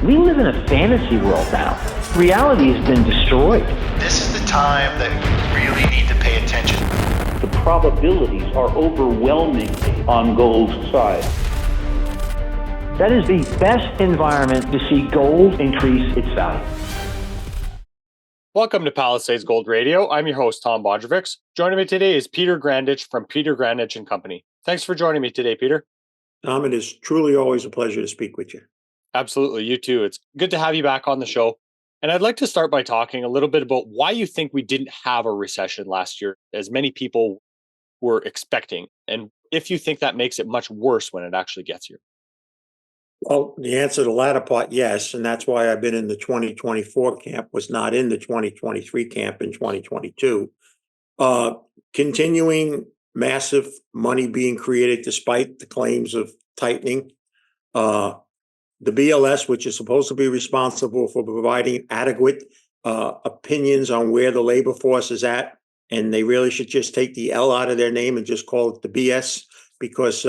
We live in a fantasy world now. Reality has been destroyed. This is the time that we really need to pay attention. The probabilities are overwhelmingly on gold's side. That is the best environment to see gold increase its value. Welcome to Palisade's Gold Radio. I'm your host, Tom Bodrovics. Joining me today is Peter Grandich from Peter Grandich and Company. Thanks for joining me today, Peter. Tom, it is truly always a pleasure to speak with you. Absolutely, you too. It's good to have you back on the show. And I'd like to start by talking a little bit about why you think we didn't have a recession last year, as many people were expecting, and if you think that makes it much worse when it actually gets here. Well, the answer to the latter part, yes. And that's why I've been in the 2024 camp, was not in the 2023 camp in 2022. Continuing massive money being created despite the claims of tightening. The BLS, which is supposed to be responsible for providing adequate opinions on where the labor force is at, and they really should just take the L out of their name and just call it the BS, because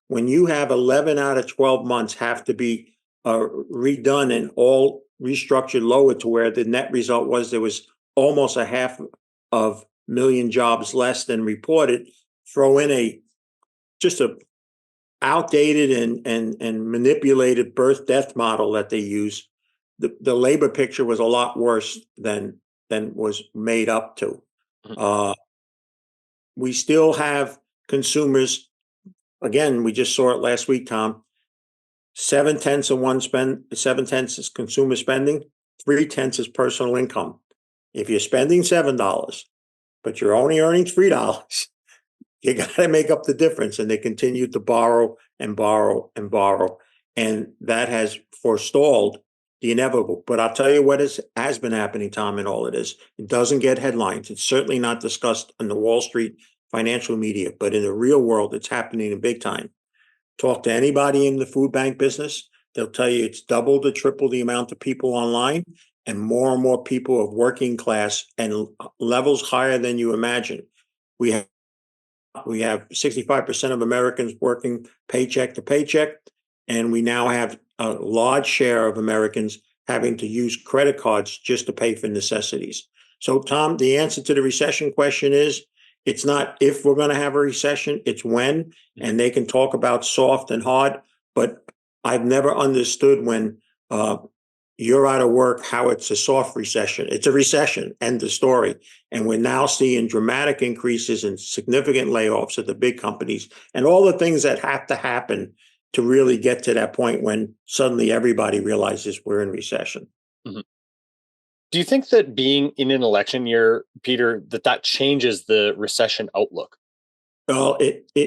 when you have 11 out of 12 months have to be redone and all restructured lower to where the net result was there was almost 500,000 jobs less than reported, throw in just a outdated and manipulated birth death model that they use, the labor picture was a lot worse than was made up to. We still have consumers. Again, we just saw it last week, Tom. 7/10 is consumer spending, 3/10 is personal income. If you're spending $7, but you're only earning $3, you got to make up the difference. And they continue to borrow and borrow and borrow. And that has forestalled the inevitable. But I'll tell you what has been happening, Tom, in all of this. It doesn't get headlines. It's certainly not discussed in the Wall Street financial media, but in the real world, it's happening in big time. Talk to anybody in the food bank business. They'll tell you it's double to triple the amount of people online, and more people of working class and levels higher than you imagine. We have 65% of Americans working paycheck to paycheck, and we now have a large share of Americans having to use credit cards just to pay for necessities. So, Tom, the answer to the recession question is, it's not if we're going to have a recession, it's when, and they can talk about soft and hard, but I've never understood when you're out of work, how it's a soft recession. It's a recession, end of story. And we're now seeing dramatic increases and significant layoffs at the big companies and all the things that have to happen to really get to that point when suddenly everybody realizes we're in recession. Mm-hmm. Do you think that being in an election year, Peter, that changes the recession outlook? Well,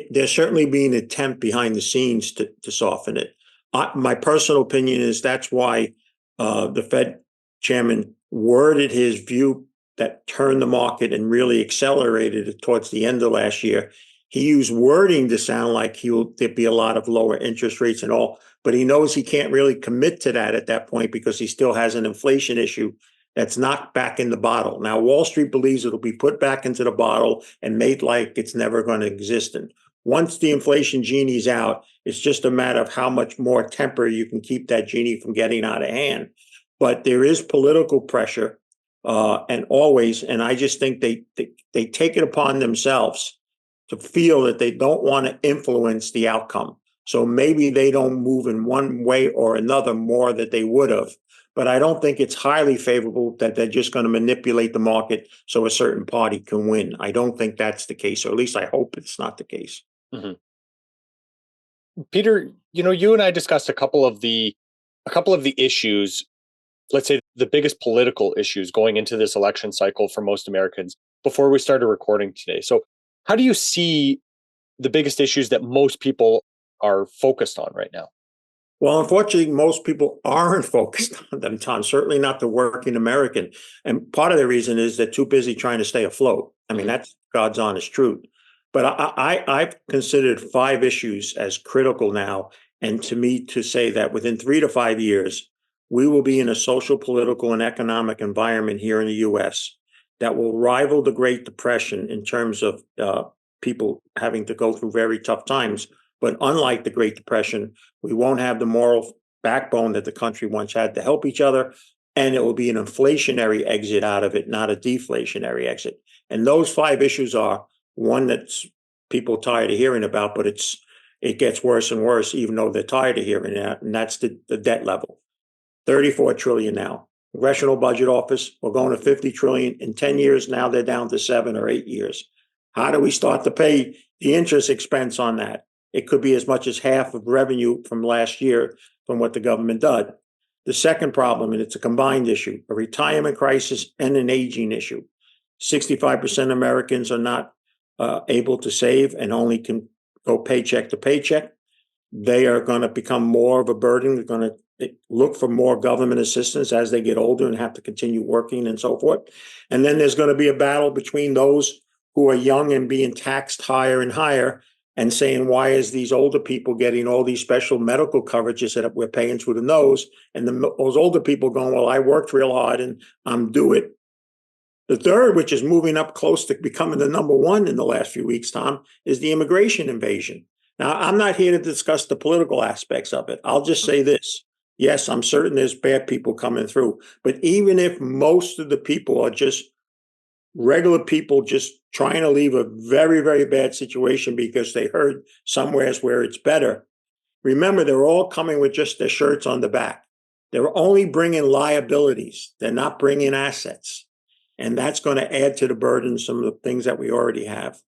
there's certainly been an attempt behind the scenes to soften it. My personal opinion is that's why the Fed chairman worded his view that turned the market and really accelerated it towards the end of last year. He used wording to sound like there'd be a lot of lower interest rates and all, but he knows he can't really commit to that at that point because he still has an inflation issue that's not back in the bottle. Now, Wall Street believes it'll be put back into the bottle and made like it's never going to exist. And once the inflation genie's out, it's just a matter of how much more temper you can keep that genie from getting out of hand. But there is political pressure, and I just think they take it upon themselves to feel that they don't want to influence the outcome. So maybe they don't move in one way or another more than they would have. But I don't think it's highly favorable that they're just going to manipulate the market so a certain party can win. I don't think that's the case, or at least I hope it's not the case. Mm-hmm. Peter, you and I discussed a couple of the issues, let's say the biggest political issues going into this election cycle for most Americans before we started recording today. So how do you see the biggest issues that most people are focused on right now? Well, unfortunately, most people aren't focused on them, Tom, certainly not the working American. And part of the reason is they're too busy trying to stay afloat. I mean, that's God's honest truth. But I've considered 5 issues as critical now. And to me, to say that within 3 to 5 years, we will be in a social, political, and economic environment here in the U.S. that will rival the Great Depression in terms of people having to go through very tough times. But unlike the Great Depression, we won't have the moral backbone that the country once had to help each other. And it will be an inflationary exit out of it, not a deflationary exit. And those 5 issues are one that's people tired of hearing about, but it gets worse and worse, even though they're tired of hearing that. And that's the debt level. 34 trillion now. Congressional Budget Office, we're going to 50 trillion in 10 years. Now they're down to 7 or 8 years. How do we start to pay the interest expense on that? It could be as much as half of revenue from last year from what the government did. The second problem, and it's a combined issue, a retirement crisis and an aging issue. 65% of Americans are not able to save and only can go paycheck to paycheck. They are going to become more of a burden. They're going to look for more government assistance as they get older and have to continue working and so forth. And then there's going to be a battle between those who are young and being taxed higher and higher and saying, why is these older people getting all these special medical coverages that we're paying through the nose? And those older people going, well, I worked real hard and I'm due it. The third, which is moving up close to becoming the number one in the last few weeks, Tom, is the immigration invasion. Now, I'm not here to discuss the political aspects of it. I'll just say this. Yes, I'm certain there's bad people coming through. But even if most of the people are just regular people just trying to leave a very, very bad situation because they heard somewhere where it's better, remember, they're all coming with just their shirts on the back. They're only bringing liabilities. They're not bringing assets. And that's going to add to the burden some of the things that we already have.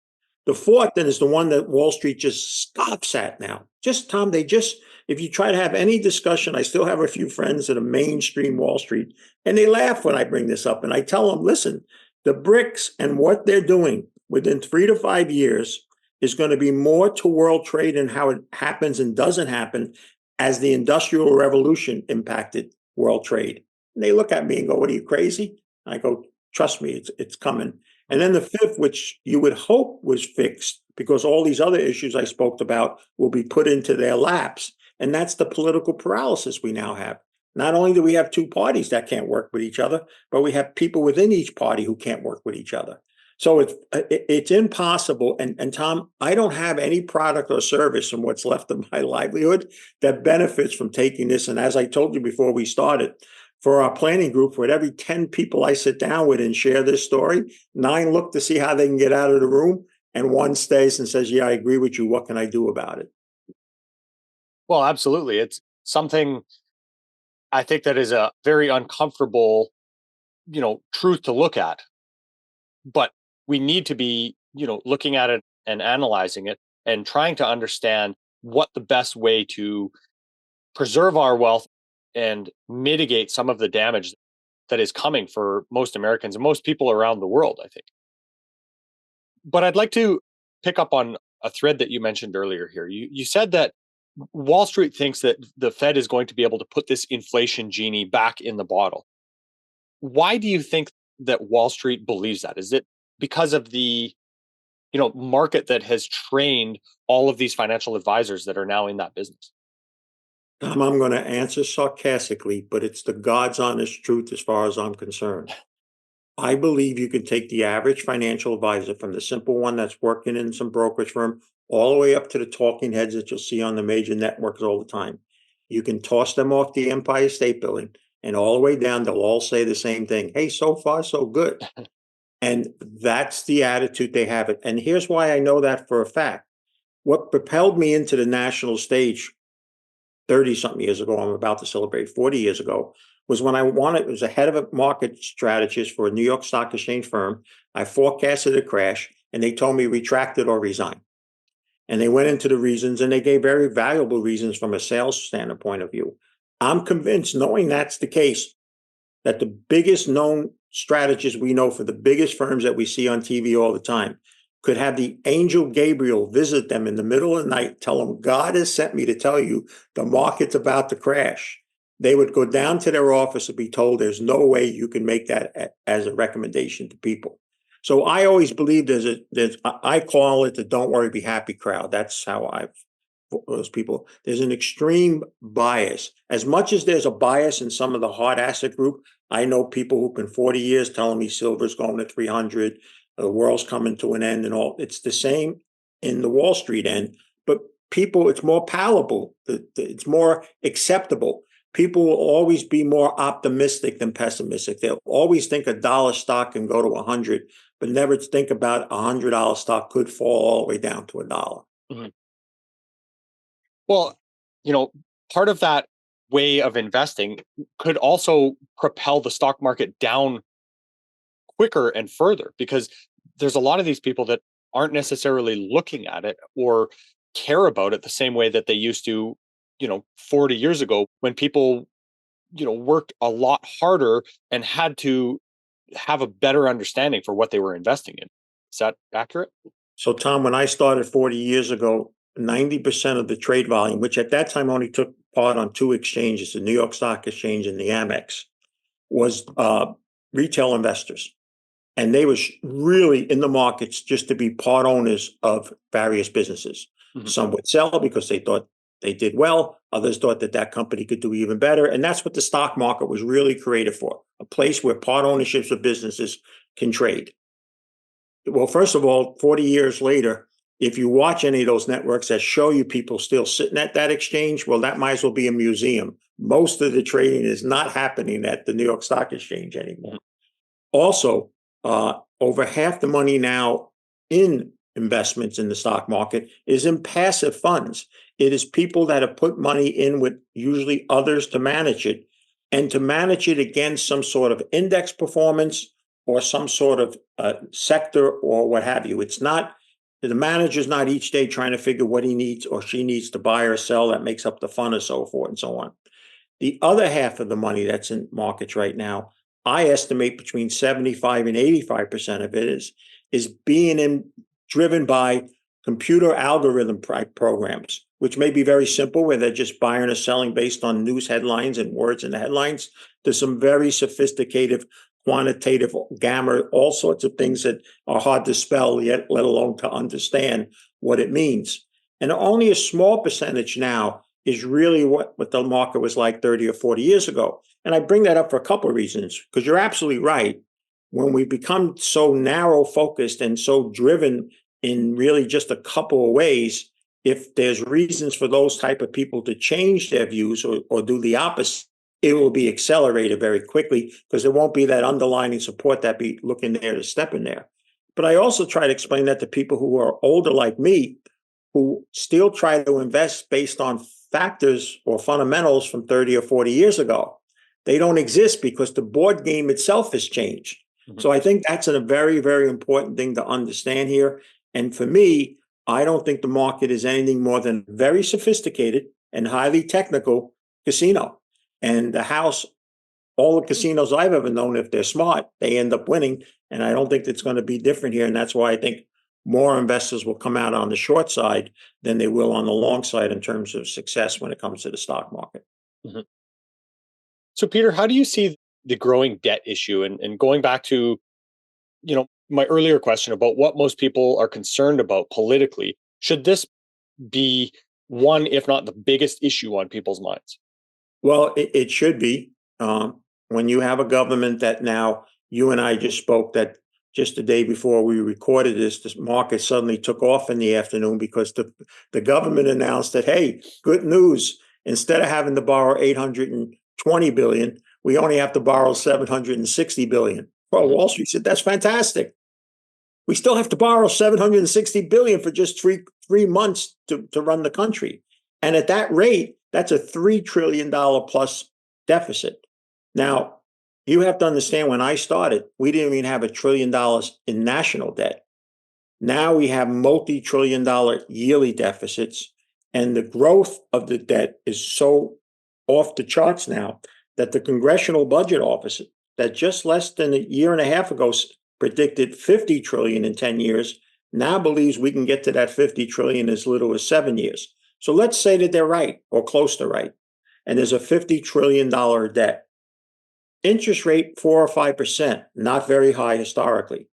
The fourth, then, is the one that Wall Street just scoffs at now. Tom, if you try to have any discussion, I still have a few friends that are mainstream Wall Street, and they laugh when I bring this up. And I tell them, listen, the BRICS and what they're doing within 3 to 5 years is going to be more to world trade and how it happens and doesn't happen as the Industrial Revolution impacted world trade. And they look at me and go, what are you, crazy? I go, trust me, it's coming. And then the fifth, which you would hope was fixed because all these other issues I spoke about will be put into their laps. And that's the political paralysis we now have. Not only do we have 2 parties that can't work with each other, but we have people within each party who can't work with each other. So it's impossible. And Tom, I don't have any product or service in what's left of my livelihood that benefits from taking this. And as I told you before we started, for our planning group, for every 10 people I sit down with and share this story, 9 look to see how they can get out of the room, and 1 stays and says, yeah, I agree with you. What can I do about it? Well, absolutely. It's something I think that is a very uncomfortable, truth to look at. But we need to be, looking at it and analyzing it and trying to understand what the best way to preserve our wealth and mitigate some of the damage that is coming for most Americans and most people around the world, I think. But I'd like to pick up on a thread that you mentioned earlier here. You said that Wall Street thinks that the Fed is going to be able to put this inflation genie back in the bottle. Why do you think that Wall Street believes that? Is it because of the market that has trained all of these financial advisors that are now in that business? I'm going to answer sarcastically, but it's the God's honest truth as far as I'm concerned. I believe you can take the average financial advisor from the simple one that's working in some brokerage firm all the way up to the talking heads that you'll see on the major networks all the time. You can toss them off the Empire State Building and all the way down, they'll all say the same thing. Hey, so far, so good. And that's the attitude they have. And here's why I know that for a fact. What propelled me into the national stage 30-something years ago, I'm about to celebrate 40 years ago, was when it was a head of a market strategist for a New York Stock Exchange firm. I forecasted a crash, and they told me retract it or resign. And they went into the reasons, and they gave very valuable reasons from a sales standpoint of view. I'm convinced, knowing that's the case, that the biggest known strategists we know for the biggest firms that we see on TV all the time could have the angel Gabriel visit them in the middle of the night, tell them, God has sent me to tell you the market's about to crash. They would go down to their office and be told there's no way you can make that as a recommendation to people. So I always believe I call it the don't worry, be happy crowd. That's how those people, there's an extreme bias. As much as there's a bias in some of the hard asset group, I know people who've been 40 years telling me silver's going to 300, the world's coming to an end and all. It's the same in the Wall Street end. But people, it's more palatable. It's more acceptable. People will always be more optimistic than pessimistic. They'll always think a dollar stock can go to 100, but never think about $100 stock could fall all the way down to $1. Mm-hmm. Well, part of that way of investing could also propel the stock market down quicker and further, because there's a lot of these people that aren't necessarily looking at it or care about it the same way that they used to, 40 years ago, when people, worked a lot harder and had to have a better understanding for what they were investing in. Is that accurate? So, Tom, when I started 40 years ago, 90% of the trade volume, which at that time only took part on two exchanges, the New York Stock Exchange and the Amex, was retail investors. And they was really in the markets just to be part owners of various businesses. Mm-hmm. Some would sell because they thought they did well. Others thought that company could do even better. And that's what the stock market was really created for, a place where part ownerships of businesses can trade. Well, first of all, 40 years later, if you watch any of those networks that show you people still sitting at that exchange, well, that might as well be a museum. Most of the trading is not happening at the New York Stock Exchange anymore. Also, over half the money now in investments in the stock market is in passive funds. It is people that have put money in with usually others to manage it, and to manage it against some sort of index performance or some sort of sector or what have you. It's not, the manager's not each day trying to figure what he needs or she needs to buy or sell that makes up the fund and so forth and so on. The other half of the money that's in markets right now, I estimate between 75 and 85% of it is being driven by computer algorithm programs, which may be very simple, where they're just buying or selling based on news headlines and words in the headlines, to some very sophisticated quantitative gamma, all sorts of things that are hard to spell yet, let alone to understand what it means. And only a small percentage now is really what the market was like 30 or 40 years ago. And I bring that up for a couple of reasons, because you're absolutely right. When we become so narrow focused and so driven in really just a couple of ways, if there's reasons for those type of people to change their views or do the opposite, it will be accelerated very quickly, because there won't be that underlying support that be looking there to step in there. But I also try to explain that to people who are older like me, who still try to invest based on factors or fundamentals from 30 or 40 years ago. They don't exist because the board game itself has changed. Mm-hmm. So I think that's a very, very important thing to understand here. And for me, I don't think the market is anything more than very sophisticated and highly technical casino. And the house, all the casinos I've ever known, if they're smart, they end up winning. And I don't think it's going to be different here. And that's why I think more investors will come out on the short side than they will on the long side in terms of success when it comes to the stock market. Mm-hmm. So, Peter, how do you see the growing debt issue? And going back to, my earlier question about what most people are concerned about politically, should this be one, if not the biggest issue on people's minds? Well, it should be. When you have a government that now, you and I just spoke that just the day before we recorded this market suddenly took off in the afternoon because the government announced that, hey, good news, instead of having to borrow $820 billion, we only have to borrow $760 billion. Well, Wall Street said, that's fantastic. We still have to borrow $760 billion for just three months to run the country. And at that rate, that's a $3 trillion plus deficit. Now, you have to understand, when I started, we didn't even have $1 trillion in national debt. Now we have multi-trillion-dollar yearly deficits, and the growth of the debt is so off the charts now that the Congressional Budget Office, that just less than a year and a half ago predicted $50 trillion in 10 years, now believes we can get to that $50 trillion as little as 7 years. So let's say that they're right or close to right, and there's a $50 trillion debt. Interest rate 4 or 5%, not very high historically.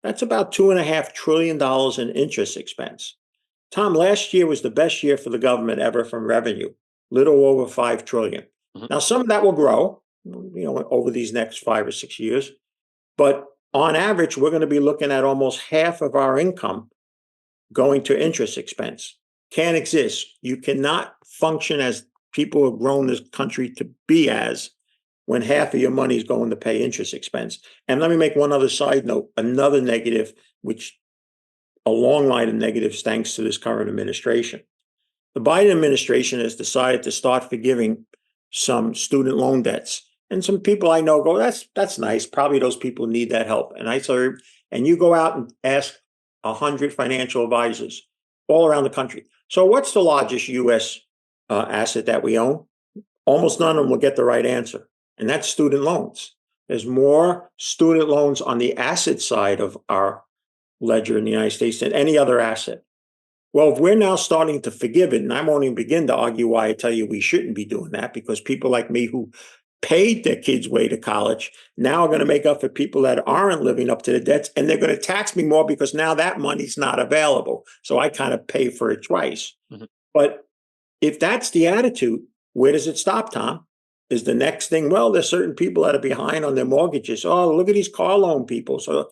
That's about $2.5 trillion in interest expense. Tom, last year was the best year for the government ever from revenue, little over $5 trillion. Mm-hmm. Now, some of that will grow, over these next 5 or 6 years, but on average, we're going to be looking at almost half of our income going to interest expense. can't exist. You cannot function as people have grown this country to be as when half of your money is going to pay interest expense. And let me make one other side note, another negative, which a long line of negatives thanks to this current administration. The Biden administration has decided to start forgiving some student loan debts. And some people I know go, that's nice. Probably those people need that help. And I say, and you go out and ask 100 financial advisors all around the country. So what's the largest U.S. Asset that we own? Almost none of them will get the right answer. And that's student loans. There's more student loans on the asset side of our ledger in the United States than any other asset. Well, if we're now starting to forgive it, and I won't even begin to argue why I tell you we shouldn't be doing that, because people like me who paid their kids' way to college now are going to make up for people that aren't living up to the debts, and they're going to tax me more because now that money's not available. So I kind of pay for it twice. Mm-hmm. But if that's the attitude, where does it stop, Tom? Is the next thing, well, there's certain people that are behind on their mortgages. Oh, look at these car loan people. So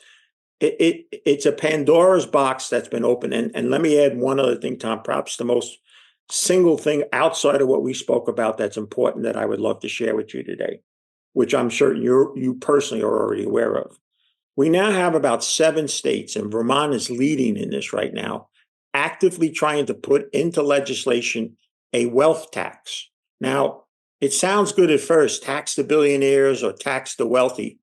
it's a Pandora's box that's been opened. And let me add one other thing, Tom, perhaps the most single thing outside of what we spoke about that's important that I would love to share with you today, which I'm sure you personally are already aware of. We now have about 7 states, and Vermont is leading in this right now, actively trying to put into legislation a wealth tax. Now, it sounds good at first, tax the billionaires or tax the wealthy.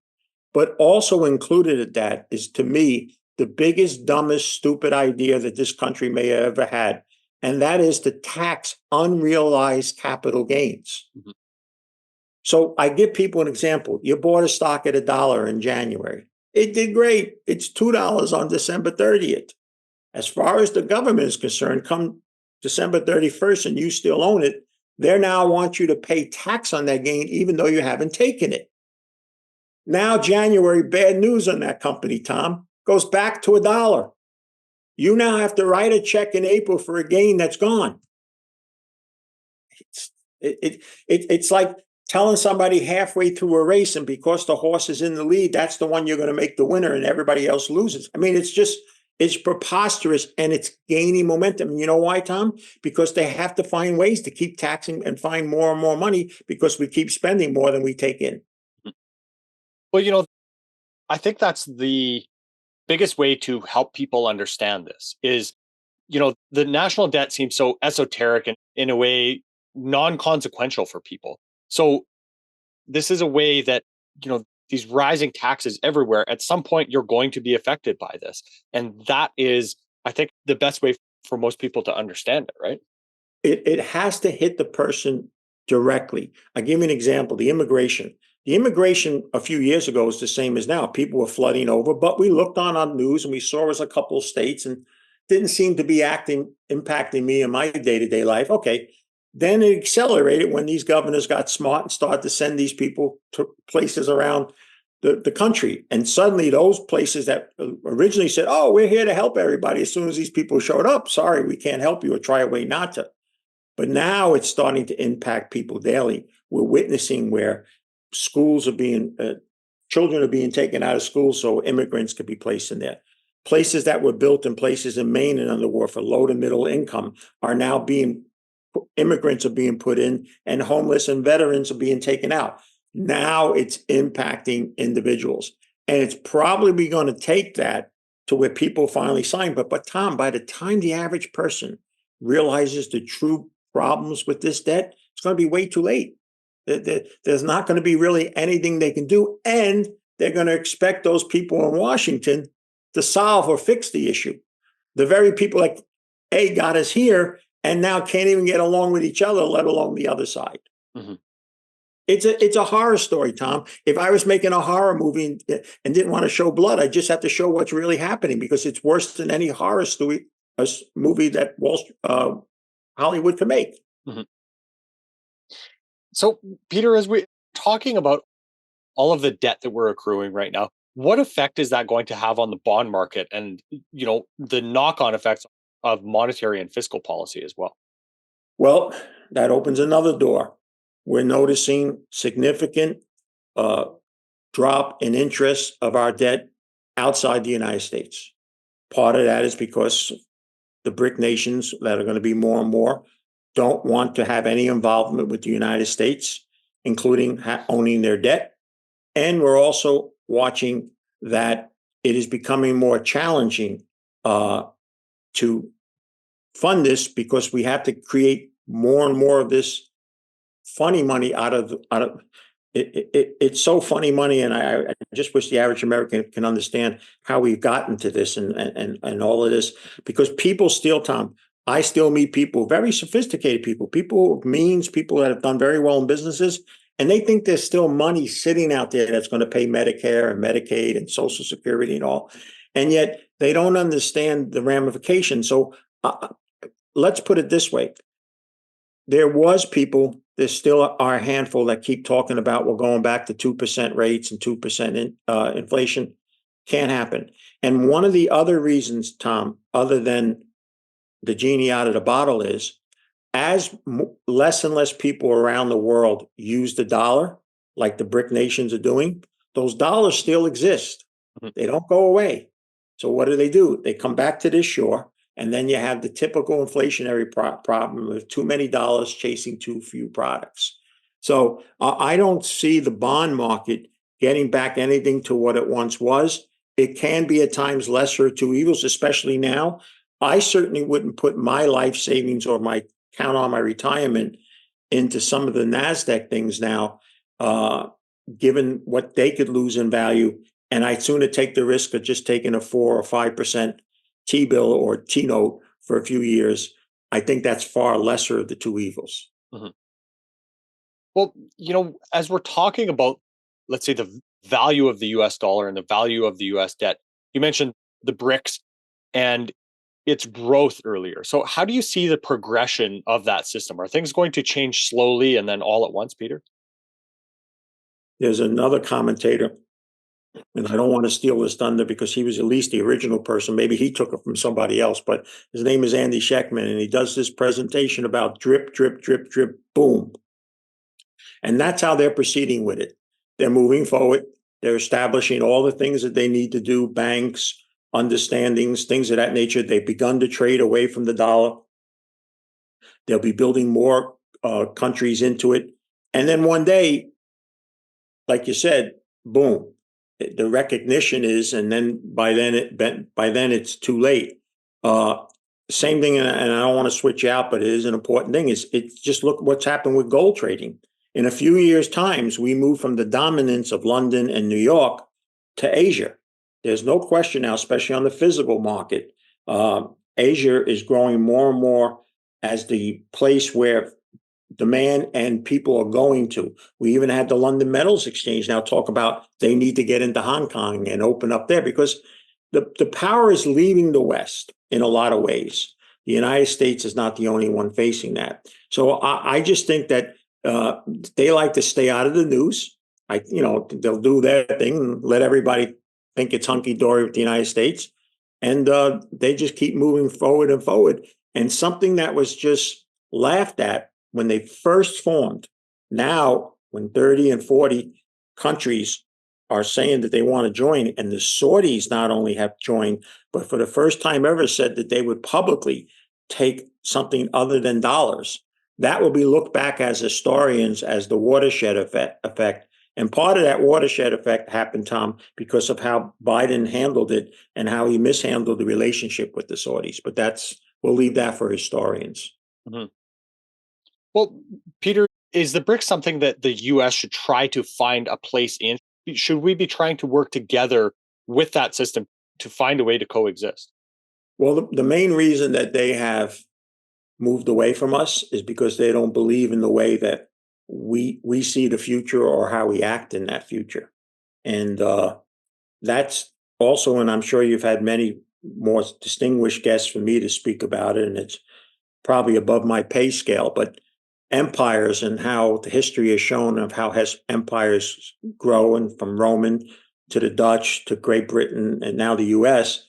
But also included in that is, to me, the biggest, dumbest, stupid idea that this country may have ever had. And that is to tax unrealized capital gains. Mm-hmm. So I give people an example. You bought a stock at $1 in January. It did great. It's $2 on December 30th. As far as the government is concerned, come December 31st and you still own it, they now want you to pay tax on that gain even though you haven't taken it. Now, January, bad news on that company, Tom, goes back to $1. You now have to write a check in April for a gain that's gone. It's like telling somebody halfway through a race, and because the horse is in the lead, that's the one you're going to make the winner and everybody else loses. I mean, it's preposterous, and it's gaining momentum. And you know why, Tom? Because they have to find ways to keep taxing and find more and more money because we keep spending more than we take in. Well, I think that's the biggest way to help people understand this is, the national debt seems so esoteric and in a way non-consequential for people. So this is a way that, these rising taxes everywhere, at some point you're going to be affected by this. And that is, I think, the best way for most people to understand it, right? It has to hit the person directly. I'll give you an example, the immigration. The immigration a few years ago was the same as now. People were flooding over, but we looked on our news and we saw it was a couple of states and didn't seem to be impacting me in my day-to-day life. Okay. Then it accelerated when these governors got smart and started to send these people to places around the country. And suddenly those places that originally said, oh, we're here to help everybody, as soon as these people showed up, sorry, we can't help you, or try a way not to. But now it's starting to impact people daily. We're witnessing where schools are children are being taken out of school so immigrants could be placed in there. Places that were built in places in Maine and underwater for low to middle income are now immigrants are being put in, and homeless and veterans are being taken out. Now it's impacting individuals. And it's probably going to take that to where people finally sign. But Tom, by the time the average person realizes the true problems with this debt, it's going to be way too late. There's not going to be really anything they can do. And they're going to expect those people in Washington to solve or fix the issue. The very people like got us here and now can't even get along with each other, let alone the other side. Mm-hmm. It's a horror story, Tom. If I was making a horror movie and didn't want to show blood, I just have to show what's really happening, because it's worse than any horror story, a movie that Hollywood can make. Mm-hmm. So, Peter, as we're talking about all of the debt that we're accruing right now, what effect is that going to have on the bond market and, the knock-on effects of monetary and fiscal policy as well? Well, that opens another door. We're noticing significant drop in interest of our debt outside the United States. Part of that is because the BRIC nations that are going to be more and more don't want to have any involvement with the United States, including owning their debt. And we're also watching that it is becoming more challenging to fund this because we have to create more and more of this funny money out of it's so funny money, and I just wish the average American can understand how we've gotten to this and all of this, because people still, Tom, I still meet people, very sophisticated people of means, people that have done very well in businesses, and they think there's still money sitting out there that's going to pay Medicare and Medicaid and Social Security and all, and yet they don't understand the ramifications. So let's put it this way. There still are a handful that keep talking about we're going back to 2% rates and 2% inflation. Can't happen. And one of the other reasons, Tom, other than the genie out of the bottle, is as less and less people around the world use the dollar, like the BRIC nations are doing, those dollars still exist. Mm-hmm. They don't go away. So what do? They come back to this shore. And then you have the typical inflationary problem of too many dollars chasing too few products. So I don't see the bond market getting back anything to what it once was. It can be at times lesser of two evils, especially now. I certainly wouldn't put my life savings or my count on my retirement into some of the NASDAQ things now, given what they could lose in value. And I'd sooner take the risk of just taking a 4 or 5% T-bill or T-note for a few years. I think that's far lesser of the two evils. Mm-hmm. Well, as we're talking about, let's say, the value of the US dollar and the value of the US debt, you mentioned the BRICS and its growth earlier. So how do you see the progression of that system? Are things going to change slowly and then all at once, Peter? There's another commentator, and I don't want to steal his thunder because he was at least the original person. Maybe he took it from somebody else, but his name is Andy Schectman, and he does this presentation about drip, drip, drip, drip, boom. And that's how they're proceeding with it. They're moving forward. They're establishing all the things that they need to do, banks, understandings, things of that nature. They've begun to trade away from the dollar. They'll be building more countries into it. And then one day, like you said, boom. The recognition is, and then by then it's too late. Same thing, and I don't want to switch out, but it is an important thing. It's just look what's happened with gold trading. In a few years' times, we move from the dominance of London and New York to Asia. There's no question now, especially on the physical market. Asia is growing more and more as the place where demand and people are going to. We even had the London Metals Exchange now talk about they need to get into Hong Kong and open up there because the power is leaving the West in a lot of ways. The United States is not the only one facing that. So I just think that they like to stay out of the news. They'll do their thing and let everybody think it's hunky-dory with the United States. And they just keep moving forward and forward. And something that was just laughed at when they first formed, now when 30 and 40 countries are saying that they want to join, and the Saudis not only have joined, but for the first time ever said that they would publicly take something other than dollars. That will be looked back as historians as the watershed effect. And part of that watershed effect happened, Tom, because of how Biden handled it and how he mishandled the relationship with the Saudis. But we'll leave that for historians. Mm-hmm. Well, Peter, is the BRICS something that the U.S. should try to find a place in? Should we be trying to work together with that system to find a way to coexist? Well, the main reason that they have moved away from us is because they don't believe in the way that we see the future or how we act in that future. And that's also, and I'm sure you've had many more distinguished guests for me to speak about it, and it's probably above my pay scale, but empires and how the history has shown of how empires grow, and from Roman to the Dutch to Great Britain and now the US.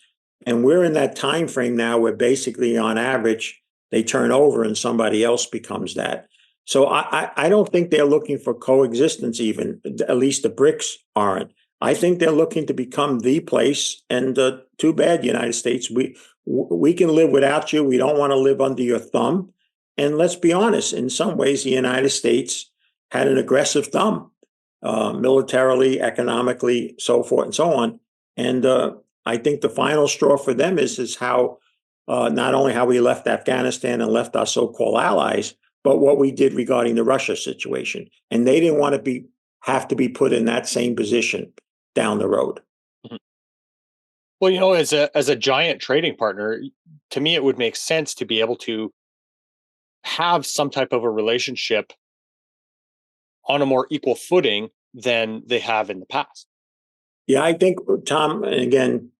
And we're in that time frame now where basically on average they turn over and somebody else becomes that. So I don't think they're looking for coexistence, even, at least the BRICS aren't. I think they're looking to become the place, and too bad, United States, we can live without you. We don't want to live under your thumb. And let's be honest, in some ways, the United States had an aggressive thumb, militarily, economically, so forth and so on. And I think the final straw for them is how not only how we left Afghanistan and left our so-called allies, but what we did regarding the Russia situation. And they didn't want to have to be put in that same position down the road. Well, as a giant trading partner, to me, it would make sense to be able to have some type of a relationship on a more equal footing than they have in the past. Yeah, I think, Tom, and again,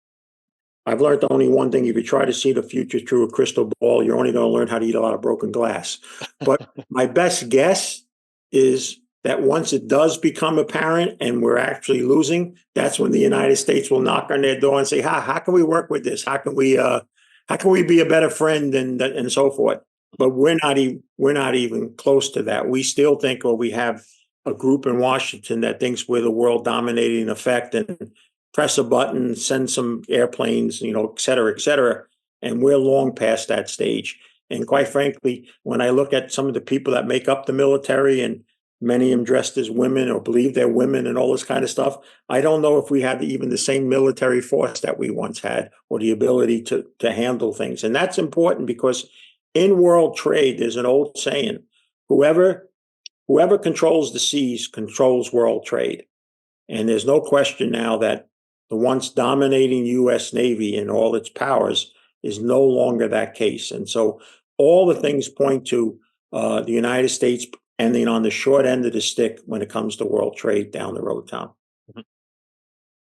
I've learned only one thing. If you try to see the future through a crystal ball, you're only going to learn how to eat a lot of broken glass. But my best guess is that once it does become apparent and we're actually losing, that's when the United States will knock on their door and say, how can we work with this? How can we be a better friend and so forth? But we're not even close to that. We still think, or we have a group in Washington that thinks we're the world dominating effect and press a button, send some airplanes, et cetera, and we're long past that stage. And quite frankly, when I look at some of the people that make up the military, and many of them dressed as women or believe they're women and all this kind of stuff, I don't know if we have even the same military force that we once had, or the ability to handle things. And that's important because in world trade, there's an old saying, whoever controls the seas controls world trade. And there's no question now that the once dominating U.S. Navy in all its powers is no longer that case. And so all the things point to the United States ending on the short end of the stick when it comes to world trade down the road, Tom. Mm-hmm.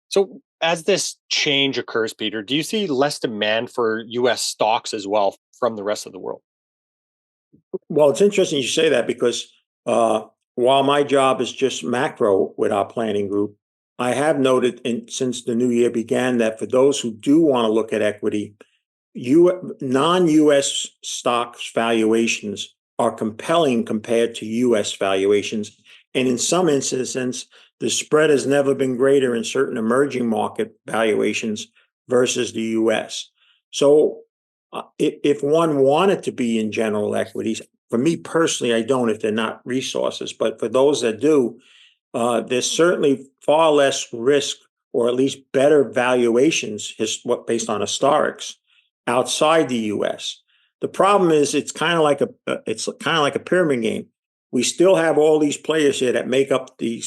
So as this change occurs, Peter, do you see less demand for U.S. stocks as well from the rest of the world? Well, it's interesting you say that because while my job is just macro with our planning group, I have noted since the new year began that for those who do want to look at equity, non-U.S. stocks valuations are compelling compared to U.S. valuations. And in some instances, the spread has never been greater in certain emerging market valuations versus the U.S. So if one wanted to be in general equities, for me personally, I don't if they're not resources. But for those that do, there's certainly far less risk, or at least better valuations based on historics outside the U.S. The problem is it's kind of like a pyramid game. We still have all these players here that make up the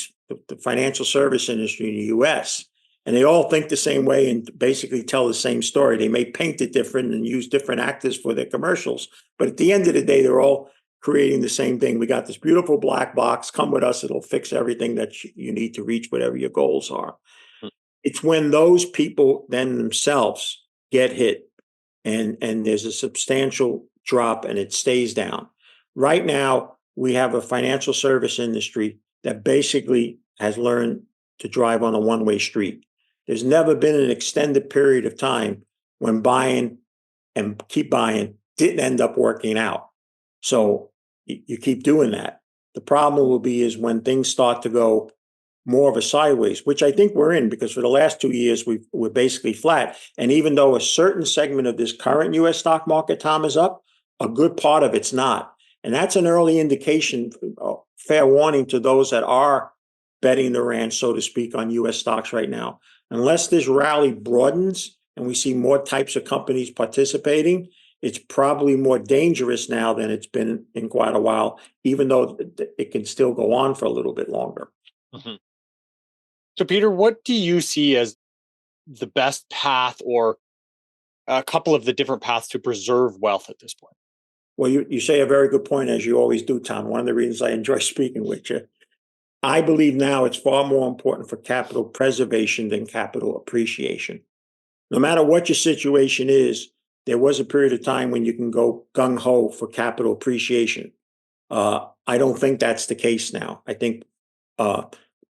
financial service industry in the U.S. And they all think the same way and basically tell the same story. They may paint it different and use different actors for their commercials, but at the end of the day, they're all creating the same thing. We got this beautiful black box. Come with us. It'll fix everything that you need to reach whatever your goals are. It's when those people then themselves get hit and there's a substantial drop and it stays down. Right now, we have a financial service industry that basically has learned to drive on a one-way street. There's never been an extended period of time when buying and keep buying didn't end up working out. So you keep doing that. The problem will be is when things start to go more of a sideways, which I think we're in, because for the last 2 years, we're basically flat. And even though a certain segment of this current U.S. stock market, Tom, is up, a good part of it's not. And that's an early indication, fair warning to those that are betting the ranch, so to speak, on U.S. stocks right now. Unless this rally broadens and we see more types of companies participating, it's probably more dangerous now than it's been in quite a while, even though it can still go on for a little bit longer. Mm-hmm. So, Peter, what do you see as the best path, or a couple of the different paths to preserve wealth at this point? Well, you say a very good point, as you always do, Tom. One of the reasons I enjoy speaking with you. I believe now it's far more important for capital preservation than capital appreciation. No matter what your situation is, there was a period of time when you can go gung-ho for capital appreciation. I don't think that's the case now. I think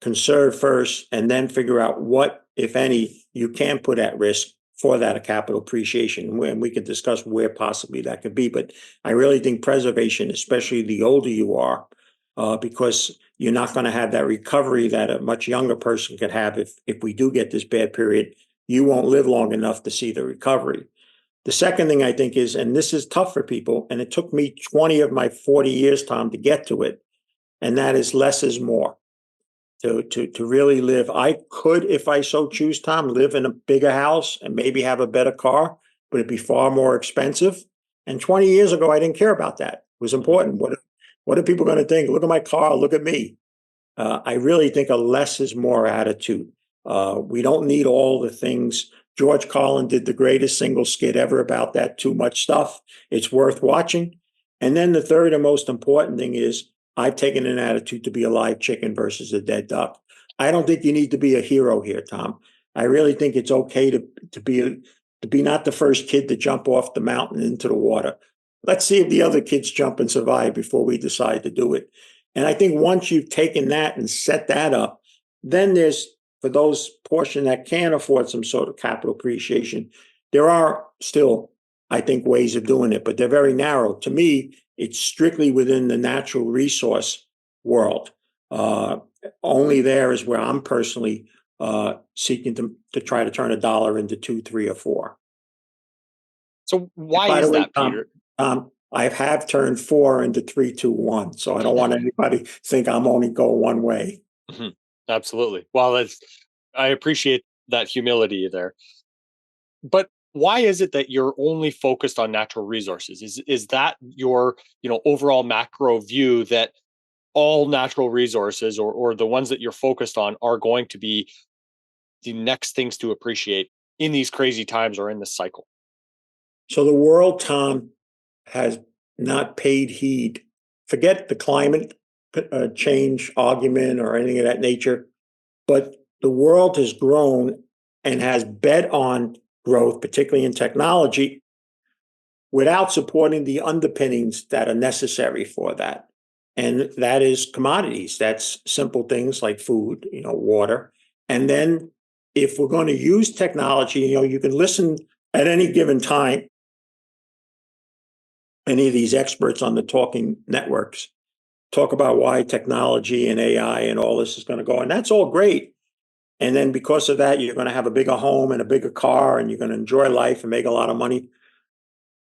conserve first and then figure out what, if any, you can put at risk for that capital appreciation. And we could discuss where possibly that could be. But I really think preservation, especially the older you are, because you're not going to have that recovery that a much younger person could have if we do get this bad period. You won't live long enough to see the recovery. The second thing I think is, and this is tough for people, and it took me 20 of my 40 years, Tom, to get to it, and that is less is more. To really live. I could, if I so choose, Tom, live in a bigger house and maybe have a better car, but it'd be far more expensive. And 20 years ago, I didn't care about that. It was important. What are people going to think? Look at my car. Look at me. I really think a less is more attitude. We don't need all the things. George Carlin did the greatest single skit ever about that too much stuff. It's worth watching. And then the third and most important thing is I've taken an attitude to be a live chicken versus a dead duck. I don't think you need to be a hero here, Tom. I really think it's okay to be not the first kid to jump off the mountain into the water. Let's see if the other kids jump and survive before we decide to do it. And I think once you've taken that and set that up, then there's, for those portion that can afford some sort of capital appreciation, there are still, I think, ways of doing it, but they're very narrow. To me, it's strictly within the natural resource world. Only there is where I'm personally seeking to try to turn a dollar into 2, 3, or 4. So why is that, Peter? I have turned 4 into 3, 2, 1. So I don't want anybody to think I'm only going one way. Mm-hmm. Absolutely. Well, I appreciate that humility there. But why is it that you're only focused on natural resources? Is that your, overall macro view that all natural resources or the ones that you're focused on are going to be the next things to appreciate in these crazy times or in this cycle? So the world, Tom, has not paid heed. Forget the climate change argument or anything of that nature, but the world has grown and has bet on growth, particularly in technology, without supporting the underpinnings that are necessary for that. And that is commodities. That's simple things like food, water. And then if we're going to use technology, you can listen at any given time, any of these experts on the talking networks talk about why technology and AI and all this is going to go. And that's all great. And then because of that, you're going to have a bigger home and a bigger car, and you're going to enjoy life and make a lot of money.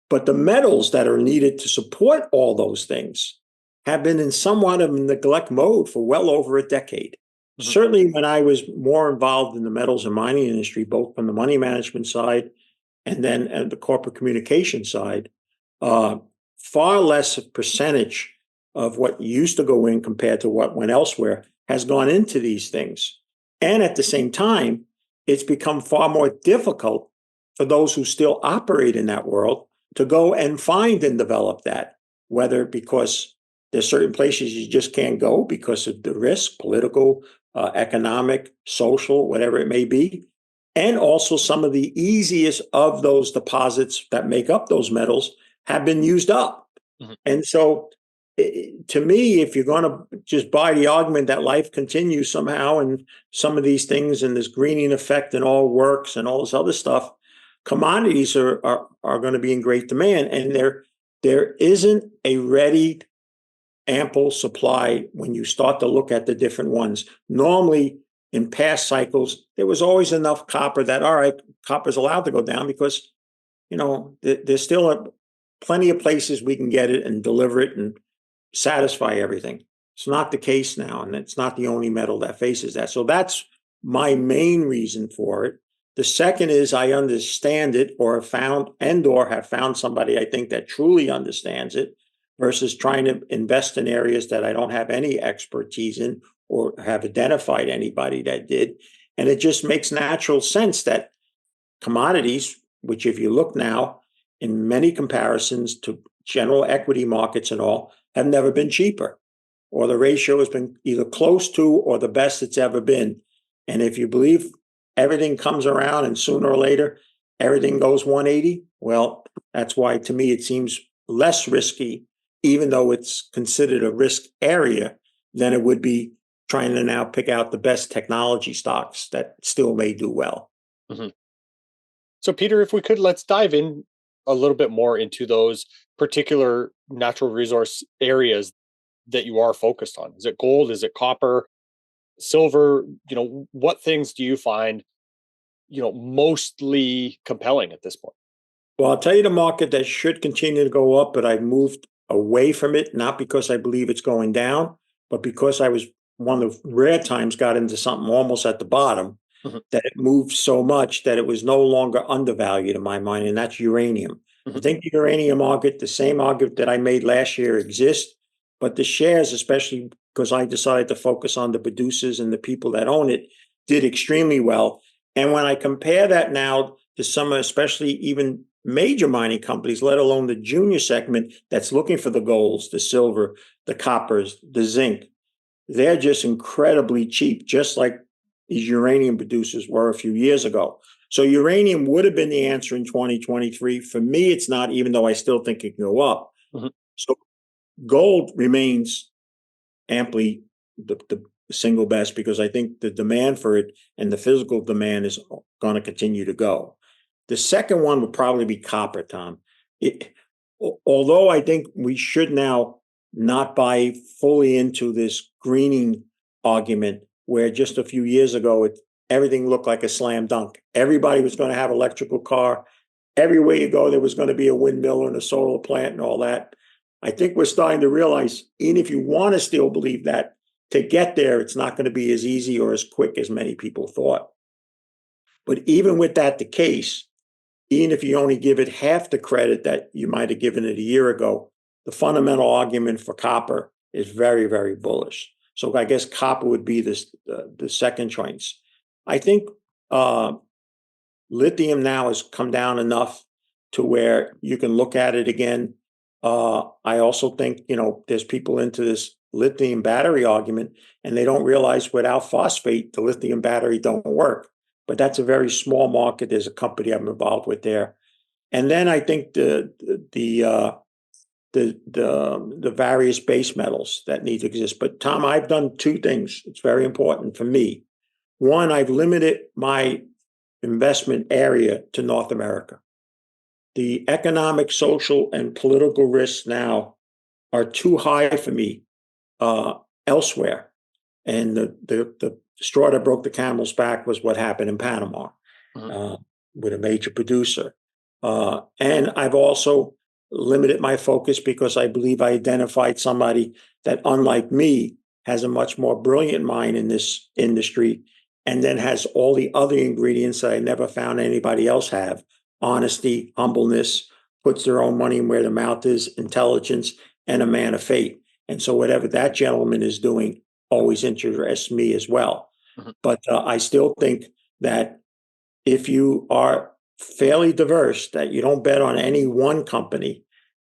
But the metals that are needed to support all those things have been in somewhat of neglect mode for well over a decade. Mm-hmm. Certainly when I was more involved in the metals and mining industry, both from the money management side and then the corporate communication side, far less percentage of what used to go in compared to what went elsewhere has gone into these things. And at the same time, it's become far more difficult for those who still operate in that world to go and find and develop that, whether because there's certain places you just can't go because of the risk, political, economic, social, whatever it may be. And also some of the easiest of those deposits that make up those metals have been used up. Mm-hmm. And so to me, if you're going to just buy the argument that life continues somehow and some of these things and this greening effect and all works and all this other stuff, commodities are going to be in great demand. And there isn't a ready, ample supply when you start to look at the different ones. Normally, in past cycles, there was always enough copper that, all right, copper's allowed to go down because, there's still plenty of places we can get it and deliver it and satisfy everything. It's not the case now, and it's not the only metal that faces that. So that's my main reason for it. The second is I understand it or have found somebody I think that truly understands it versus trying to invest in areas that I don't have any expertise in or have identified anybody that did. And it just makes natural sense that commodities, which if you look now in many comparisons to general equity markets and all, have never been cheaper, or the ratio has been either close to or the best it's ever been. And if you believe everything comes around and sooner or later everything goes 180, well, that's why to me it seems less risky, even though it's considered a risk area, than it would be trying to now pick out the best technology stocks that still may do well. Mm-hmm. So, Peter, if we could, let's dive in a little bit more into those particular natural resource areas that you are focused on. Is it gold? Is it copper, silver? What things do you find, mostly compelling at this point? Well, I'll tell you the market that should continue to go up, but I've moved away from it, not because I believe it's going down, but because I was one of the rare times got into something almost at the bottom that it moved so much that it was no longer undervalued in my mind, and that's uranium. I think the uranium market, the same argument that I made last year, exists, but the shares, especially because I decided to focus on the producers and the people that own it, did extremely well. And when I compare that now to some, especially even major mining companies, let alone the junior segment that's looking for the golds, the silver, the coppers, the zinc, they're just incredibly cheap, just like these uranium producers were a few years ago. So uranium would have been the answer in 2023. For me, it's not, even though I still think it can go up. So gold remains amply the single best, because I think the demand for it and the physical demand is going to continue to go. The second one would probably be copper, Tom. Although I think we should now not buy fully into this greening argument, where just a few years ago, everything looked like a slam dunk. Everybody was going to have an electrical car. Everywhere you go, there was going to be a windmill and a solar plant and all that. I think we're starting to realize, even if you want to still believe that, to get there, it's not going to be as easy or as quick as many people thought. But even with that the case, even if you only give it half the credit that you might have given it a year ago, the fundamental argument for copper is very, very bullish. So I guess copper would be the second choice. I think lithium now has come down enough to where you can look at it again. I also think, there's people into this lithium battery argument, and they don't realize without phosphate, the lithium battery don't work. But that's a very small market. There's a company I'm involved with there. And then I think the various base metals that need to exist. But Tom, I've done two things. It's very important for me. One, I've limited my investment area to North America. The economic, social, and political risks now are too high for me elsewhere. And the straw that broke the camel's back was what happened in Panama with a major producer. And I've also limited my focus because I believe I identified somebody that, unlike me, has a much more brilliant mind in this industry, and then has all the other ingredients that I never found anybody else have: honesty, humbleness, puts their own money where their mouth is, intelligence, and a man of faith. And so whatever that gentleman is doing always interests me as well. But I still think that if you are fairly diverse, that you don't bet on any one company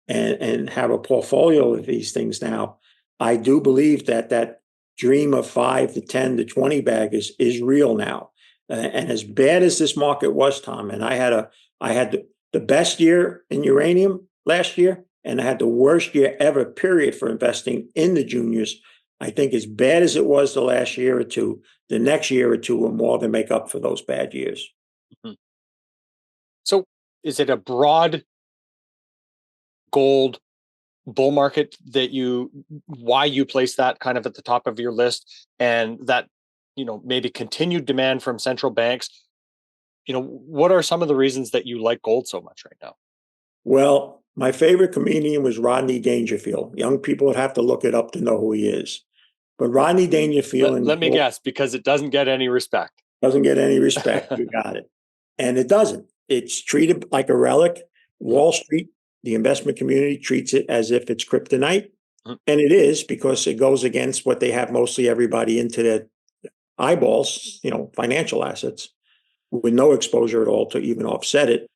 and have a portfolio of these things now, I do believe that dream of 5 to 10 to 20 bag is real now. And as bad as this market was, Tom, and I had the best year in uranium last year, and I had the worst year ever, period, for investing in the juniors. I think as bad as it was the last year or two, the next year or two will more than make up for those bad years. So is it a broad gold bull market why you place that kind of at the top of your list, and that, maybe continued demand from central banks? What are some of the reasons that you like gold so much right now? Well, my favorite comedian was Rodney Dangerfield. Young people would have to look it up to know who he is. But Rodney Dangerfield... Let me guess, because it doesn't get any respect. Doesn't get any respect. You got it. And it doesn't. It's treated like a relic. Wall Street, the investment community, treats it as if it's kryptonite. And it is, because it goes against what they have mostly everybody into their eyeballs, financial assets, with no exposure at all to even offset it.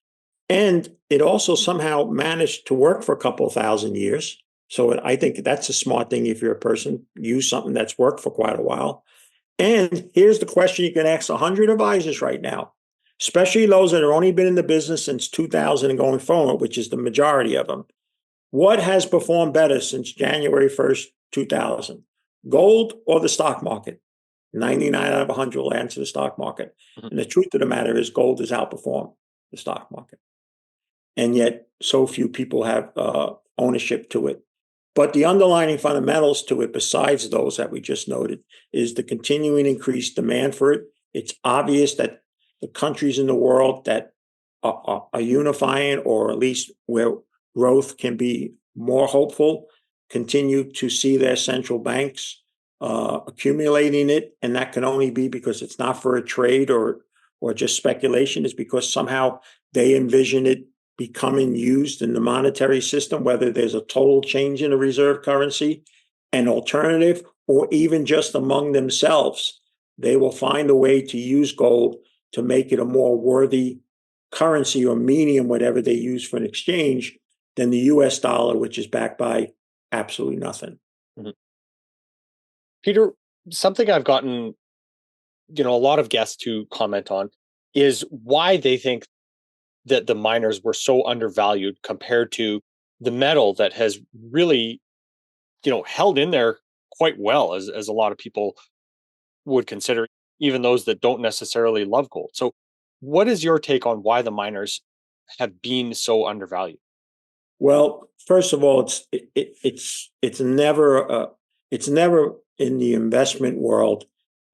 And it also somehow managed to work for a couple of thousand years. So I think that's a smart thing if you're a person, use something that's worked for quite a while. And here's the question you can ask 100 advisors right now, especially those that have only been in the business since 2000 and going forward, which is the majority of them. What has performed better since January 1st, 2000? Gold or the stock market? 99 out of 100 will answer the stock market. And the truth of the matter is gold has outperformed the stock market. And yet so few people have ownership to it. But the underlying fundamentals to it, besides those that we just noted, is the continuing increased demand for it. It's obvious that the countries in the world that are unifying, or at least where growth can be more hopeful, continue to see their central banks accumulating it, and that can only be because it's not for a trade or just speculation. It's because somehow they envision it becoming used in the monetary system, whether there's a total change in the reserve currency, an alternative, or even just among themselves. They will find a way to use gold to make it a more worthy currency or medium, whatever they use for an exchange, than the US dollar, which is backed by absolutely nothing. Mhm. Peter, something I've gotten, a lot of guests to comment on is why they think that the miners were so undervalued compared to the metal that has really, held in there quite well, as a lot of people would consider, even those that don't necessarily love gold. So, what is your take on why the miners have been so undervalued? Well, first of all, it's never in the investment world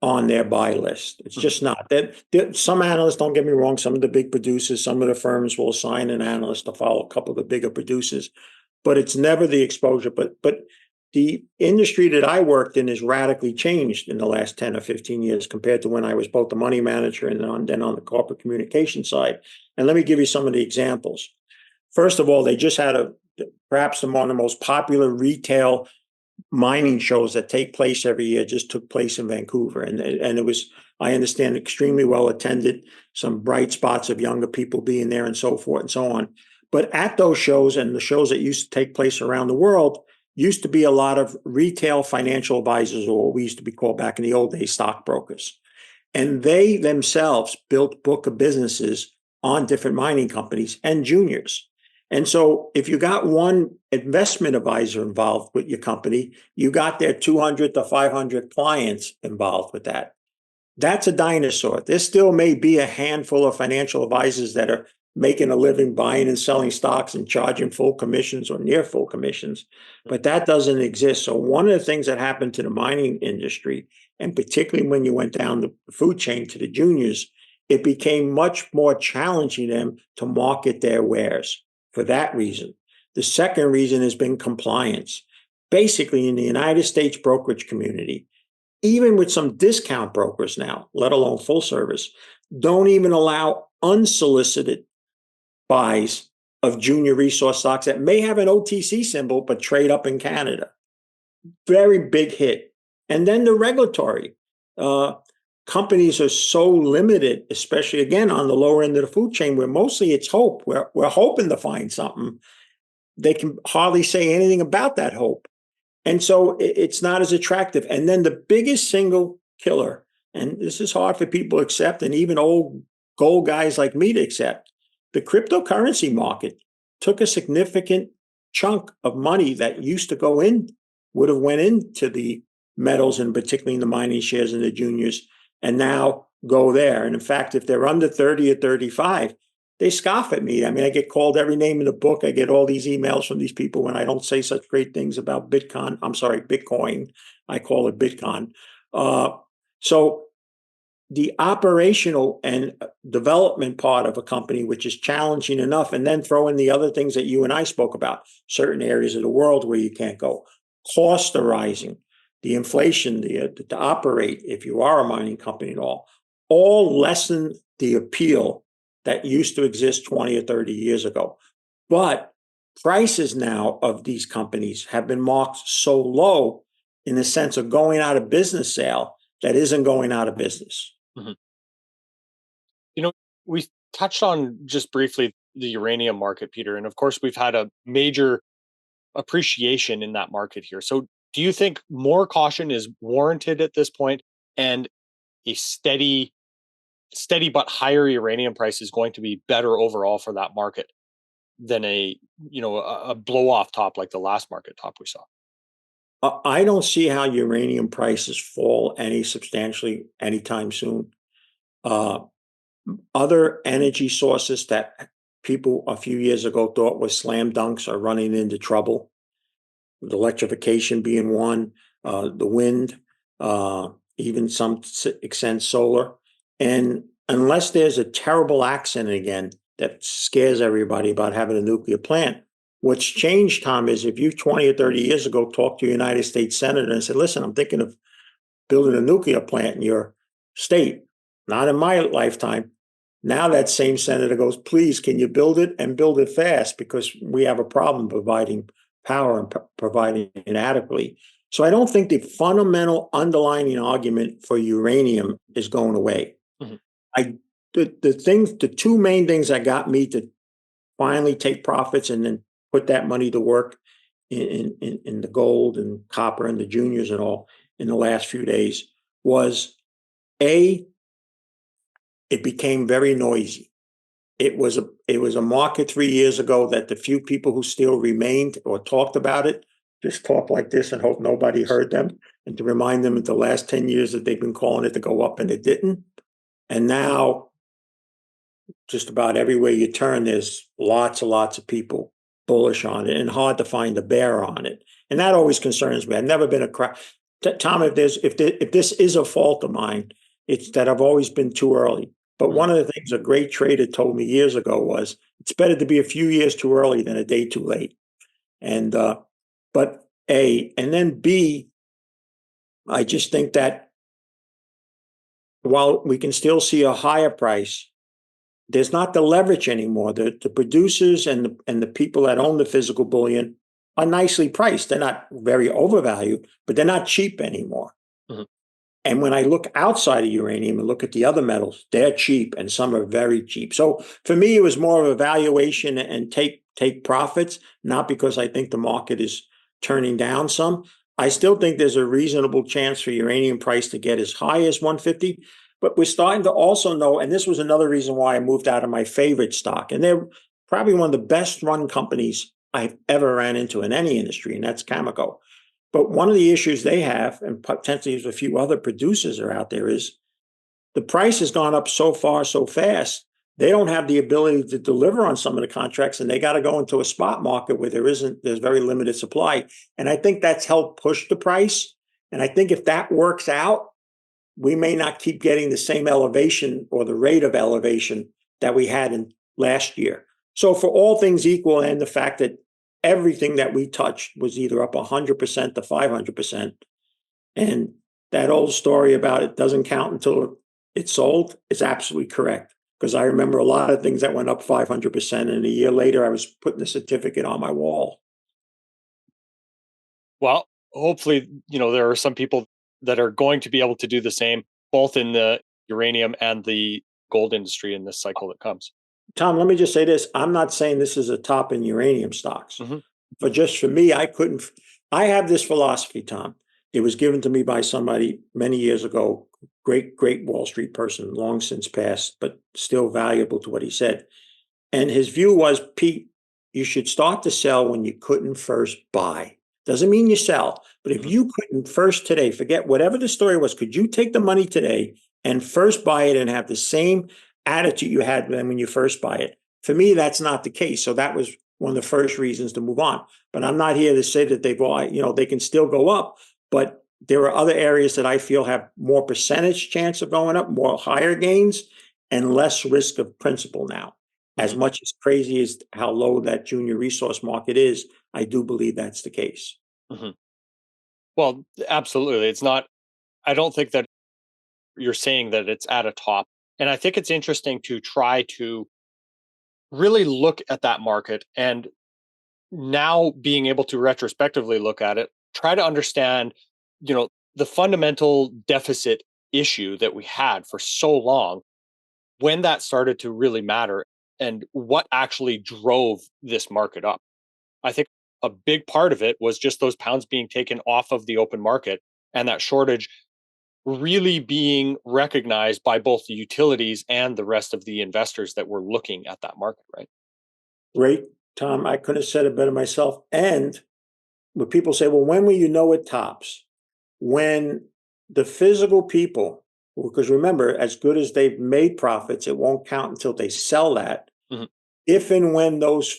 on their buy list. It's just not. That some analysts, don't get me wrong, some of the big producers, some of the firms will assign an analyst to follow a couple of the bigger producers, but it's never the exposure. But the industry that I worked in has radically changed in the last 10 or 15 years compared to when I was both the money manager and then on the corporate communication side. And let me give you some of the examples. First of all, they just had perhaps one of the most popular retail mining shows that take place every year, just took place in Vancouver. And it was, I understand, extremely well attended, some bright spots of younger people being there and so forth and so on. But at those shows and the shows that used to take place around the world, used to be a lot of retail financial advisors, or what we used to be called back in the old days, stockbrokers. And they themselves built book of businesses on different mining companies and juniors. And so if you got one investment advisor involved with your company, you got their 200 to 500 clients involved with that. That's a dinosaur. There still may be a handful of financial advisors that are making a living buying and selling stocks and charging full commissions or near full commissions, but that doesn't exist. So one of the things that happened to the mining industry, and particularly when you went down the food chain to the juniors, it became much more challenging them to market their wares for that reason. The second reason has been compliance. Basically, in the United States brokerage community, even with some discount brokers now, let alone full service, don't even allow unsolicited buys of junior resource stocks that may have an OTC symbol but trade up in Canada. Very big hit. And then the regulatory. Companies are so limited, especially again on the lower end of the food chain, where mostly it's hope. We're hoping to find something. They can hardly say anything about that hope. And so it's not as attractive. And then the biggest single killer, and this is hard for people to accept, and even old gold guys like me to accept, the cryptocurrency market took a significant chunk of money that used to go in, would have went into the metals and particularly in the mining shares and the juniors, and now go there. And in fact, if they're under 30 or 35, they scoff at me. I mean, I get called every name in the book. I get all these emails from these people when I don't say such great things about Bitcoin. I call it Bitcoin. So the operational and development part of a company, which is challenging enough, and then throw in the other things that you and I spoke about, certain areas of the world where you can't go. Costs are rising, the inflation, to operate, if you are a mining company at all lessen the appeal that used to exist 20 or 30 years ago. But prices now of these companies have been marked so low in the sense of going out of business sale that isn't going out of business. Mhm. We touched on just briefly the uranium market, Peter, and of course we've had a major appreciation in that market here. So, do you think more caution is warranted at this point, and a steady but higher uranium price is going to be better overall for that market than a blow off top like the last market top we saw? I don't see how uranium prices fall any substantially anytime soon. Uh, Other energy sources that people a few years ago thought were slam dunks are running into trouble. The electrification being one, the wind, even some extent solar. And unless there's a terrible accident again that scares everybody about having a nuclear plant. What's changed, Tom, is if you 20 or 30 years ago talked to a United States senator and said, listen, I'm thinking of building a nuclear plant in your state, not in my lifetime. Now that same senator goes, please, can you build it and build it fast because we have a problem providing power and providing it adequately. So I don't think the fundamental underlying argument for uranium is going away. Mm-hmm. The two main things that got me to finally take profits and then put that money to work in the gold and copper and the juniors and all in the last few days was it became very noisy. It was a market 3 years ago that the few people who still remained or talked about it just talked like this and hope nobody heard them, and to remind them that the last 10 years that they've been calling it to go up and it didn't. And now just about everywhere you turn, there's lots and lots of people bullish on it and hard to find a bear on it. And that always concerns me. I've never been Tom, if this is a fault of mine, it's that I've always been too early. But one of the things a great trader told me years ago was it's better to be a few years too early than a day too late. And but A, and then B, I just think that while we can still see a higher price, there's not the leverage anymore. The producers and the people that own the physical bullion are nicely priced. They're not very overvalued, but they're not cheap anymore. Mm-hmm. And when I look outside of uranium and look at the other metals, they're cheap and some are very cheap. So for me, it was more of a valuation and take profits, not because I think the market is turning down some. I still think there's a reasonable chance for uranium price to get as high as 150. But we're starting to also know, and this was another reason why I moved out of my favorite stock, and they're probably one of the best run companies I've ever ran into in any industry, and that's Cameco. But one of the issues they have, and potentially there's a few other producers are out there, is the price has gone up so far, so fast, they don't have the ability to deliver on some of the contracts, and they got to go into a spot market where there's very limited supply. And I think that's helped push the price. And I think if that works out, we may not keep getting the same elevation or the rate of elevation that we had in last year. So for all things equal, and the fact that everything that we touched was either up 100% to 500%, and that old story about it doesn't count until it's sold is absolutely correct. Because I remember a lot of things that went up 500%, and a year later I was putting the certificate on my wall. Well, hopefully, there are some people that are going to be able to do the same, both in the uranium and the gold industry in this cycle that comes. Tom, let me just say this. I'm not saying this is a top in uranium stocks, but just for me, I have this philosophy, Tom. It was given to me by somebody many years ago, great Wall Street person, long since passed, but still valuable to what he said. And his view was, Pete, you should start to sell when you couldn't first buy. Doesn't mean you sell, but if you couldn't first today, forget whatever the story was, could you take the money today and first buy it and have the same attitude you had when you first buy it? For me, that's not the case. So that was one of the first reasons to move on. But I'm not here to say that they can still go up, but there are other areas that I feel have more percentage chance of going up, more higher gains, and less risk of principal now. As much as crazy as how low that junior resource market is, I do believe that's the case. Mm-hmm. Well, absolutely. It's not, I don't think that you're saying that it's at a top. And I think it's interesting to try to really look at that market, and now being able to retrospectively look at it, try to understand, the fundamental deficit issue that we had for so long, when that started to really matter and what actually drove this market up. I think a big part of it was just those pounds being taken off of the open market, and that shortage really being recognized by both the utilities and the rest of the investors that were looking at that market, right? Great, Tom. I couldn't have said it better myself. And when people say, well, when will you know it tops? When the physical people, because remember, as good as they've made profits, it won't count until they sell that. Mm-hmm. If and when those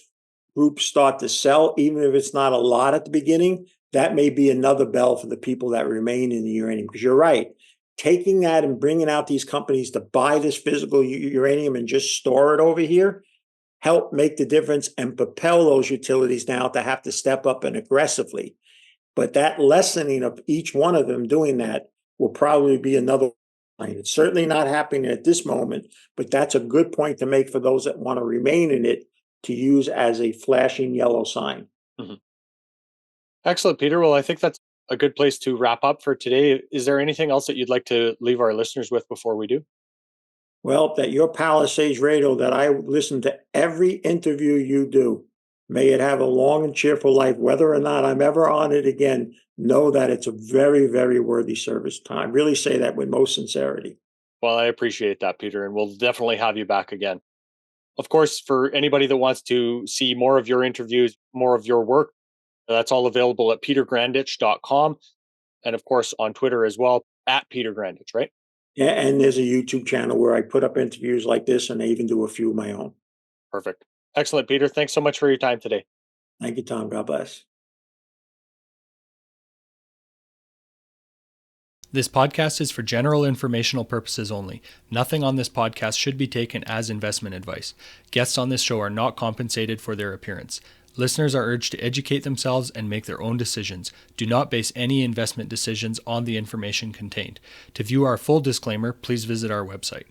groups start to sell, even if it's not a lot at the beginning, that may be another bell for the people that remain in the uranium. Because you're right, taking that and bringing out these companies to buy this physical uranium and just store it over here help make the difference and propel those utilities now to have to step up and aggressively. But that lessening of each one of them doing that will probably be another line. It's certainly not happening at this moment, but that's a good point to make for those that want to remain in it to use as a flashing yellow sign. Mhm. Excellent, Peter. Well, I think that's a good place to wrap up for today. Is there anything else that you'd like to leave our listeners with before we do? Well, that your Palisades radio, that I listen to every interview you do. May it have a long and cheerful life. Whether or not I'm ever on it again, know that it's a very, very worthy service time. Really say that with most sincerity. Well, I appreciate that, Peter, and we'll definitely have you back again. Of course, for anybody that wants to see more of your interviews, more of your work, that's all available at petergrandich.com. And of course, on Twitter as well, at Peter Grandich, right? Yeah, and there's a YouTube channel where I put up interviews like this, and I even do a few of my own. Perfect. Excellent, Peter. Thanks so much for your time today. Thank you, Tom. God bless. This podcast is for general informational purposes only. Nothing on this podcast should be taken as investment advice. Guests on this show are not compensated for their appearance. Listeners are urged to educate themselves and make their own decisions. Do not base any investment decisions on the information contained. To view our full disclaimer, please visit our website.